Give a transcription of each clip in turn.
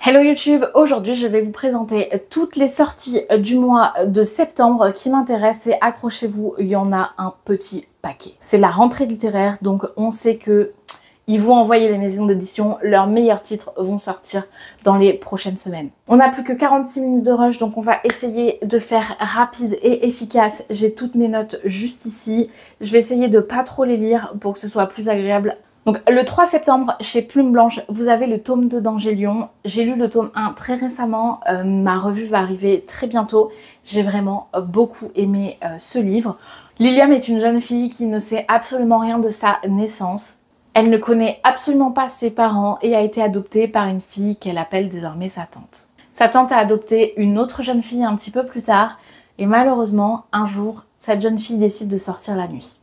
Hello YouTube, aujourd'hui je vais vous présenter toutes les sorties du mois de septembre qui m'intéressent et accrochez-vous, il y en a un petit paquet. C'est la rentrée littéraire, donc on sait que ils vont envoyer les maisons d'édition, leurs meilleurs titres vont sortir dans les prochaines semaines. On n'a plus que 46 minutes de rush, donc on va essayer de faire rapide et efficace. J'ai toutes mes notes juste ici, je vais essayer de pas trop les lire pour que ce soit plus agréable. Donc le 3 septembre, chez Plume Blanche, vous avez le tome 2 d'Angélion. J'ai lu le tome 1 très récemment, ma revue va arriver très bientôt. J'ai vraiment beaucoup aimé ce livre. Lilium est une jeune fille qui ne sait absolument rien de sa naissance. Elle ne connaît absolument pas ses parents et a été adoptée par une fille qu'elle appelle désormais sa tante. Sa tante a adopté une autre jeune fille un petit peu plus tard et malheureusement, un jour, cette jeune fille décide de sortir la nuit.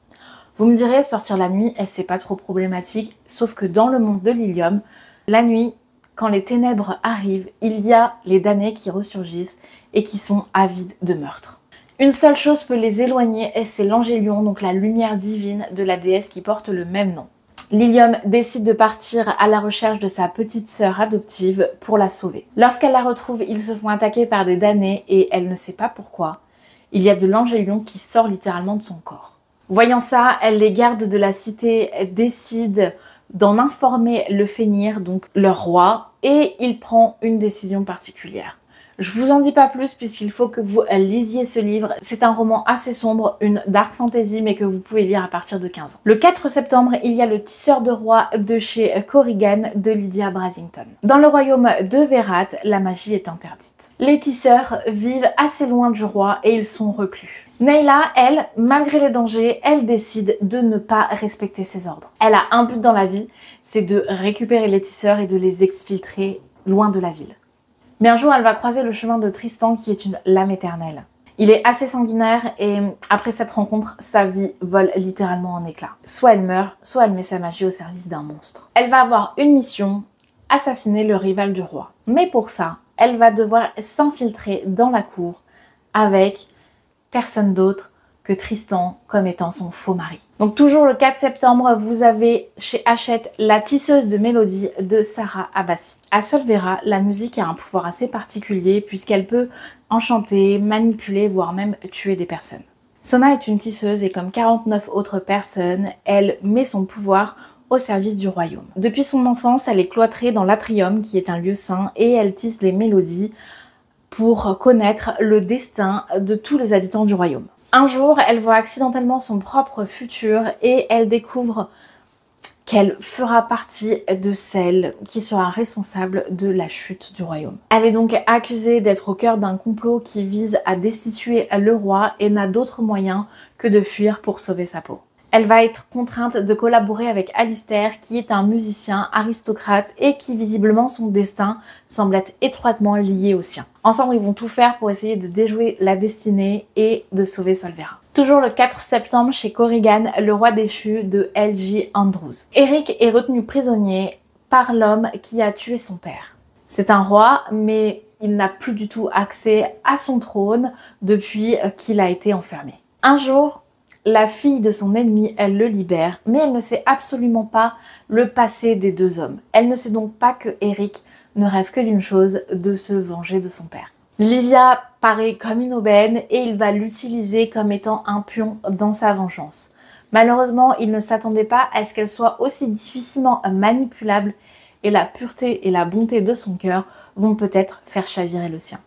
Vous me direz, sortir la nuit, c'est pas trop problématique, sauf que dans le monde de Lilium, la nuit, quand les ténèbres arrivent, il y a les damnés qui ressurgissent et qui sont avides de meurtre. Une seule chose peut les éloigner, et c'est l'Angélion, donc la lumière divine de la déesse qui porte le même nom. Lilium décide de partir à la recherche de sa petite sœur adoptive pour la sauver. Lorsqu'elle la retrouve, ils se font attaquer par des damnés et elle ne sait pas pourquoi. Il y a de l'Angélion qui sort littéralement de son corps. Voyant ça, les gardes de la cité décident d'en informer le Fenir, donc leur roi, et il prend une décision particulière. Je vous en dis pas plus puisqu'il faut que vous lisiez ce livre. C'est un roman assez sombre, une dark fantasy, mais que vous pouvez lire à partir de 15 ans. Le 4 septembre, il y a Le Tisseur de Roi de chez Corrigan de Lydia Brasington. Dans le royaume de Verat, la magie est interdite. Les tisseurs vivent assez loin du roi et ils sont reclus. Nayla, elle, malgré les dangers, elle décide de ne pas respecter ses ordres. Elle a un but dans la vie, c'est de récupérer les tisseurs et de les exfiltrer loin de la ville. Mais un jour, elle va croiser le chemin de Tristan qui est une lame éternelle. Il est assez sanguinaire et après cette rencontre, sa vie vole littéralement en éclats. Soit elle meurt, soit elle met sa magie au service d'un monstre. Elle va avoir une mission, assassiner le rival du roi. Mais pour ça, elle va devoir s'infiltrer dans la cour avec personne d'autre que Tristan comme étant son faux mari. Donc toujours le 4 septembre, vous avez chez Hachette La Tisseuse de Mélodie de Sarah Abbasi. À Solvera, la musique a un pouvoir assez particulier puisqu'elle peut enchanter, manipuler, voire même tuer des personnes. Sona est une tisseuse et comme 49 autres personnes, elle met son pouvoir au service du royaume. Depuis son enfance, elle est cloîtrée dans l'Atrium qui est un lieu saint et elle tisse les mélodies pour connaître le destin de tous les habitants du royaume. Un jour, elle voit accidentellement son propre futur et elle découvre qu'elle fera partie de celle qui sera responsable de la chute du royaume. Elle est donc accusée d'être au cœur d'un complot qui vise à destituer le roi et n'a d'autre moyen que de fuir pour sauver sa peau. Elle va être contrainte de collaborer avec Alistair qui est un musicien aristocrate et qui visiblement son destin semble être étroitement lié au sien. Ensemble ils vont tout faire pour essayer de déjouer la destinée et de sauver Solvera. Toujours le 4 septembre chez Corrigan, Le Roi déchu de L.J. Andrews. Eric est retenu prisonnier par l'homme qui a tué son père. C'est un roi mais il n'a plus du tout accès à son trône depuis qu'il a été enfermé. Un jour, la fille de son ennemi, elle le libère, mais elle ne sait absolument pas le passé des deux hommes. Elle ne sait donc pas que Eric ne rêve que d'une chose, de se venger de son père. Livia paraît comme une aubaine et il va l'utiliser comme étant un pion dans sa vengeance. Malheureusement, il ne s'attendait pas à ce qu'elle soit aussi difficilement manipulable et la pureté et la bonté de son cœur vont peut-être faire chavirer le sien.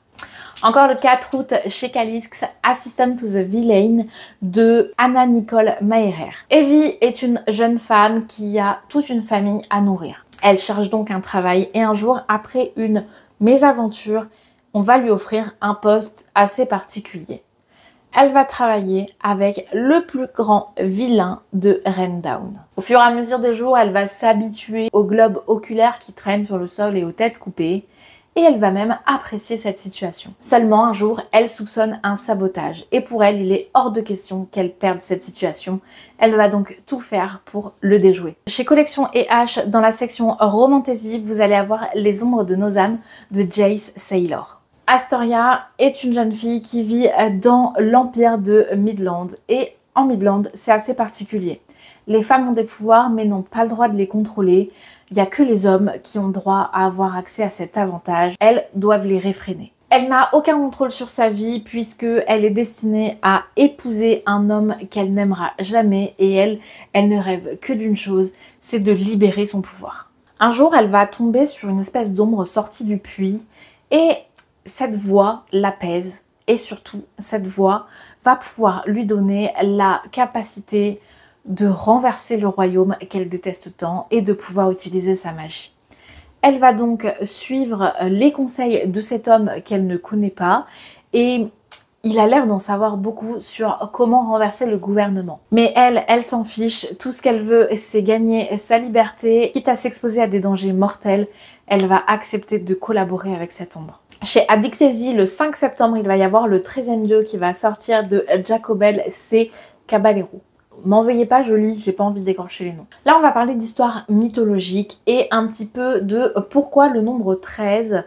Encore le 4 août chez Calix, Assistant to the Villain de Anna Nicole Maherer. Evie est une jeune femme qui a toute une famille à nourrir. Elle cherche donc un travail et un jour, après une mésaventure, on va lui offrir un poste assez particulier. Elle va travailler avec le plus grand vilain de Rendown. Au fur et à mesure des jours, elle va s'habituer aux globes oculaires qui traînent sur le sol et aux têtes coupées. Et elle va même apprécier cette situation. Seulement un jour, elle soupçonne un sabotage. Et pour elle, il est hors de question qu'elle perde cette situation. Elle va donc tout faire pour le déjouer. Chez Collection H, dans la section Romantasy, vous allez avoir Les Ombres de nos âmes de Jace Saylor. Astoria est une jeune fille qui vit dans l'empire de Midland. Et en Midland, c'est assez particulier. Les femmes ont des pouvoirs mais n'ont pas le droit de les contrôler. Il n'y a que les hommes qui ont le droit à avoir accès à cet avantage. Elles doivent les réfréner. Elle n'a aucun contrôle sur sa vie puisqu'elle est destinée à épouser un homme qu'elle n'aimera jamais et elle ne rêve que d'une chose, c'est de libérer son pouvoir. Un jour, elle va tomber sur une espèce d'ombre sortie du puits et cette voix l'apaise et surtout cette voix va pouvoir lui donner la capacité de renverser le royaume qu'elle déteste tant et de pouvoir utiliser sa magie. Elle va donc suivre les conseils de cet homme qu'elle ne connaît pas et il a l'air d'en savoir beaucoup sur comment renverser le gouvernement. Mais elle s'en fiche, tout ce qu'elle veut c'est gagner sa liberté, quitte à s'exposer à des dangers mortels, elle va accepter de collaborer avec cette ombre. Chez Adixésie, le 5 septembre, il va y avoir le 13e dieu qui va sortir de Jacobel, c'est Caballero. M'en veuillez pas, je lis, j'ai pas envie d'écorcher les noms. Là, on va parler d'histoire mythologique et un petit peu de pourquoi le nombre 13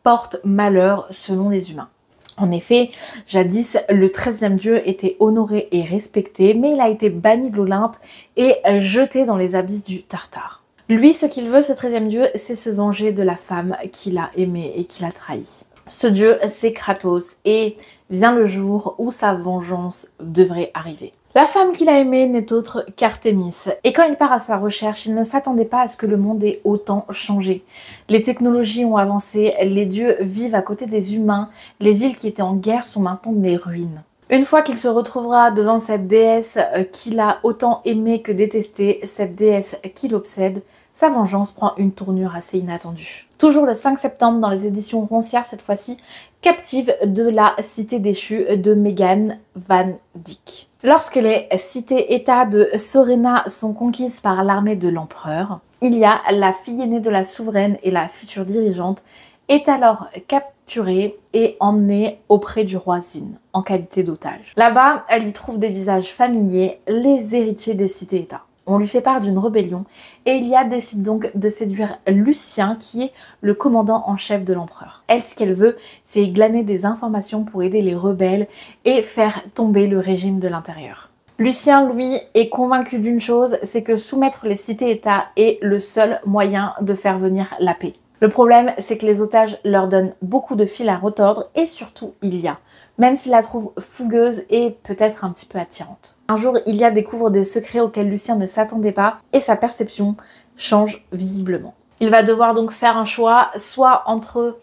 porte malheur selon les humains. En effet, jadis, le 13e dieu était honoré et respecté, mais il a été banni de l'Olympe et jeté dans les abysses du Tartare. Lui, ce qu'il veut, ce 13e dieu, c'est se venger de la femme qu'il a aimée et qu'il a trahie. Ce dieu, c'est Kratos, et vient le jour où sa vengeance devrait arriver. La femme qu'il a aimée n'est autre qu'Artémis, et quand il part à sa recherche, il ne s'attendait pas à ce que le monde ait autant changé. Les technologies ont avancé, les dieux vivent à côté des humains, les villes qui étaient en guerre sont maintenant des ruines. Une fois qu'il se retrouvera devant cette déesse qu'il a autant aimée que détestée, cette déesse qui l'obsède, sa vengeance prend une tournure assez inattendue. Toujours le 5 septembre dans les éditions Roncière, cette fois-ci, Captive de la cité déchue de Megan Van Dyck. Lorsque les cités-états de Sorena sont conquises par l'armée de l'empereur, il y a la fille aînée de la souveraine et la future dirigeante est alors capturée et emmenée auprès du roi Zin en qualité d'otage. Là-bas, elle y trouve des visages familiers, les héritiers des cités-états. On lui fait part d'une rébellion et Ilia décide donc de séduire Lucien qui est le commandant en chef de l'empereur. Elle, ce qu'elle veut, c'est glaner des informations pour aider les rebelles et faire tomber le régime de l'intérieur. Lucien, lui, est convaincu d'une chose, c'est que soumettre les cités-états est le seul moyen de faire venir la paix. Le problème, c'est que les otages leur donnent beaucoup de fil à retordre et surtout Ilia, même s'il la trouve fougueuse et peut-être un petit peu attirante. Un jour, Ilia découvre des secrets auxquels Lucien ne s'attendait pas et sa perception change visiblement. Il va devoir donc faire un choix, soit entre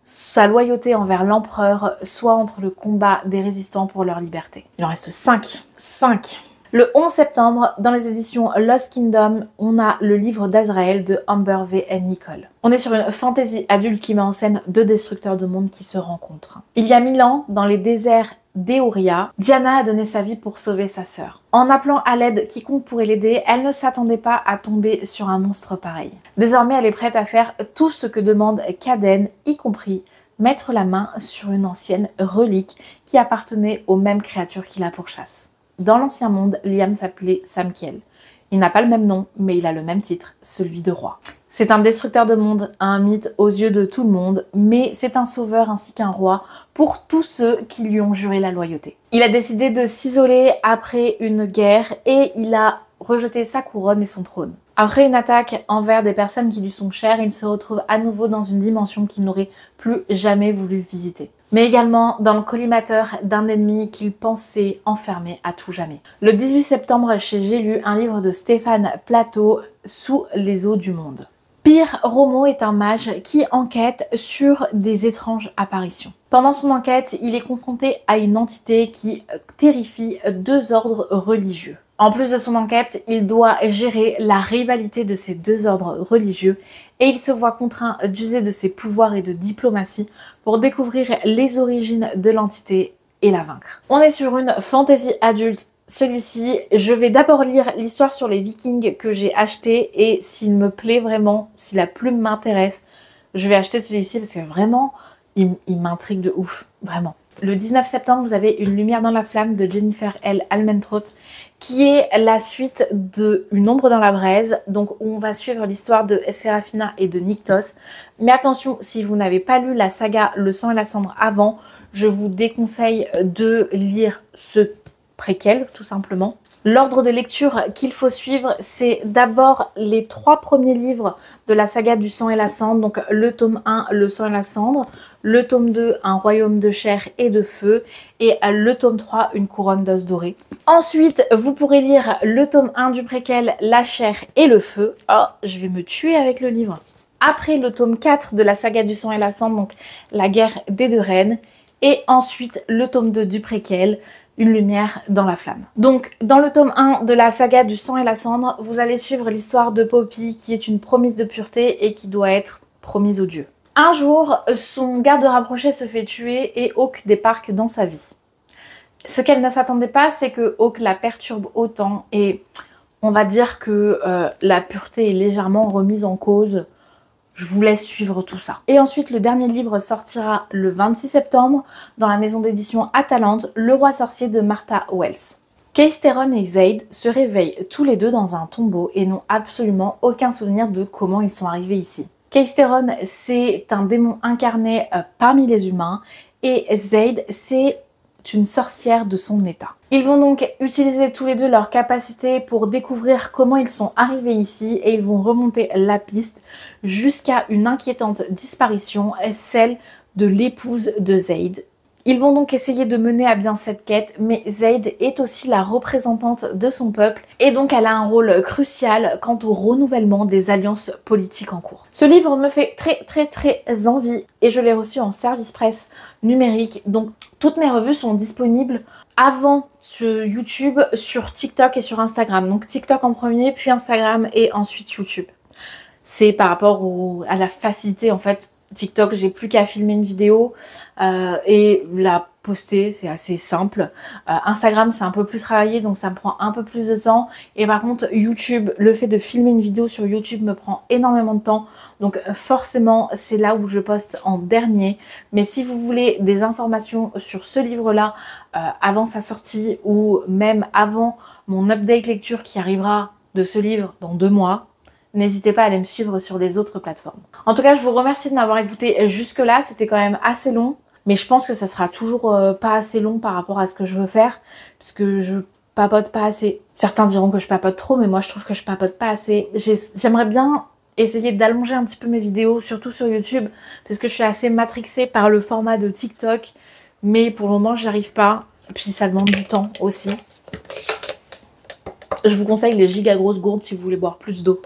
sa loyauté envers l'empereur, soit entre le combat des résistants pour leur liberté. Il en reste 5. Le 11 septembre, dans les éditions Lost Kingdom, on a le livre d'Azraël de Amber V. Nicole. On est sur une fantasy adulte qui met en scène deux destructeurs de monde qui se rencontrent. Il y a 1000 ans, dans les déserts d'Eoria, Diana a donné sa vie pour sauver sa sœur. En appelant à l'aide quiconque pourrait l'aider, elle ne s'attendait pas à tomber sur un monstre pareil. Désormais, elle est prête à faire tout ce que demande Kaden, y compris mettre la main sur une ancienne relique qui appartenait aux mêmes créatures qui la pourchassent. Dans l'ancien monde, Liam s'appelait Samkiel. Il n'a pas le même nom, mais il a le même titre, celui de roi. C'est un destructeur de monde, un mythe aux yeux de tout le monde, mais c'est un sauveur ainsi qu'un roi pour tous ceux qui lui ont juré la loyauté. Il a décidé de s'isoler après une guerre et il a rejeté sa couronne et son trône. Après une attaque envers des personnes qui lui sont chères, il se retrouve à nouveau dans une dimension qu'il n'aurait plus jamais voulu visiter. Mais également dans le collimateur d'un ennemi qu'il pensait enfermer à tout jamais. Le 18 septembre, j'ai lu un livre de Stéphane Plateau, Sous les eaux du monde. Pire Romo est un mage qui enquête sur des étranges apparitions. Pendant son enquête, il est confronté à une entité qui terrifie deux ordres religieux. En plus de son enquête, il doit gérer la rivalité de ces deux ordres religieux et il se voit contraint d'user de ses pouvoirs et de diplomatie pour découvrir les origines de l'entité et la vaincre. On est sur une fantasy adulte. Celui-ci, je vais d'abord lire l'histoire sur les Vikings que j'ai acheté et s'il me plaît vraiment, si la plume m'intéresse, je vais acheter celui-ci parce que vraiment, il m'intrigue de ouf, vraiment. Le 19 septembre, vous avez Une lumière dans la flamme de Jennifer L. Almentrout qui est la suite de Une ombre dans la braise, donc on va suivre l'histoire de Séraphina et de Nyktos. Mais attention, si vous n'avez pas lu la saga Le sang et la cendre avant, je vous déconseille de lire ce préquel tout simplement. L'ordre de lecture qu'il faut suivre, c'est d'abord les 3 premiers livres de la saga du sang et la cendre, donc le tome 1, le sang et la cendre, le tome 2, un royaume de chair et de feu, et le tome 3, une couronne d'os dorés. Ensuite, vous pourrez lire le tome 1 du préquel, la chair et le feu. Oh, je vais me tuer avec le livre. Après, le tome 4 de la saga du sang et la cendre, donc la guerre des 2 reines, et ensuite le tome 2 du préquel, une lumière dans la flamme. Donc, dans le tome 1 de la saga du sang et la cendre, vous allez suivre l'histoire de Poppy qui est une promise de pureté et qui doit être promise aux dieux. Un jour, son garde rapproché se fait tuer et Hawke débarque dans sa vie. Ce qu'elle ne s'attendait pas, c'est que Hawke la perturbe autant et on va dire que la pureté est légèrement remise en cause. Je vous laisse suivre tout ça. Et ensuite, le dernier livre sortira le 26 septembre dans la maison d'édition Atalante, Le Roi Sorcier de Martha Wells. Caesteron et Zaid se réveillent tous les deux dans un tombeau et n'ont absolument aucun souvenir de comment ils sont arrivés ici. Caesteron, c'est un démon incarné parmi les humains et Zaid, c'est une sorcière de son état. Ils vont donc utiliser tous les deux leurs capacités pour découvrir comment ils sont arrivés ici et ils vont remonter la piste jusqu'à une inquiétante disparition, celle de l'épouse de Zaid. Ils vont donc essayer de mener à bien cette quête, mais Zaid est aussi la représentante de son peuple et donc elle a un rôle crucial quant au renouvellement des alliances politiques en cours. Ce livre me fait très envie et je l'ai reçu en service presse numérique, donc toutes mes revues sont disponibles avant sur YouTube, sur TikTok et sur Instagram. Donc TikTok en premier, puis Instagram et ensuite YouTube. C'est par rapport à la facilité en fait. TikTok, j'ai plus qu'à filmer une vidéo et la poster, c'est assez simple. Instagram, c'est un peu plus travaillé, donc ça me prend un peu plus de temps. Et par contre, YouTube, le fait de filmer une vidéo sur YouTube me prend énormément de temps. Donc forcément, c'est là où je poste en dernier. Mais si vous voulez des informations sur ce livre-là avant sa sortie ou même avant mon update lecture qui arrivera de ce livre dans 2 mois, n'hésitez pas à aller me suivre sur les autres plateformes. En tout cas, je vous remercie de m'avoir écouté jusque là, c'était quand même assez long, mais je pense que ça sera toujours pas assez long par rapport à ce que je veux faire, puisque je papote pas assez. Certains diront que je papote trop, mais moi je trouve que je papote pas assez. J'aimerais bien essayer d'allonger un petit peu mes vidéos, surtout sur YouTube, parce que je suis assez matrixée par le format de TikTok, mais pour le moment j'y arrive pas, puis ça demande du temps aussi. Je vous conseille les giga grosses gourdes si vous voulez boire plus d'eau.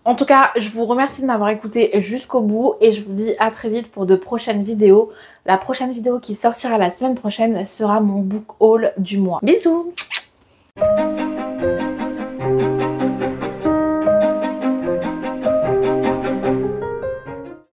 En tout cas, je vous remercie de m'avoir écouté jusqu'au bout et je vous dis à très vite pour de prochaines vidéos. La prochaine vidéo qui sortira la semaine prochaine sera mon book haul du mois. Bisous!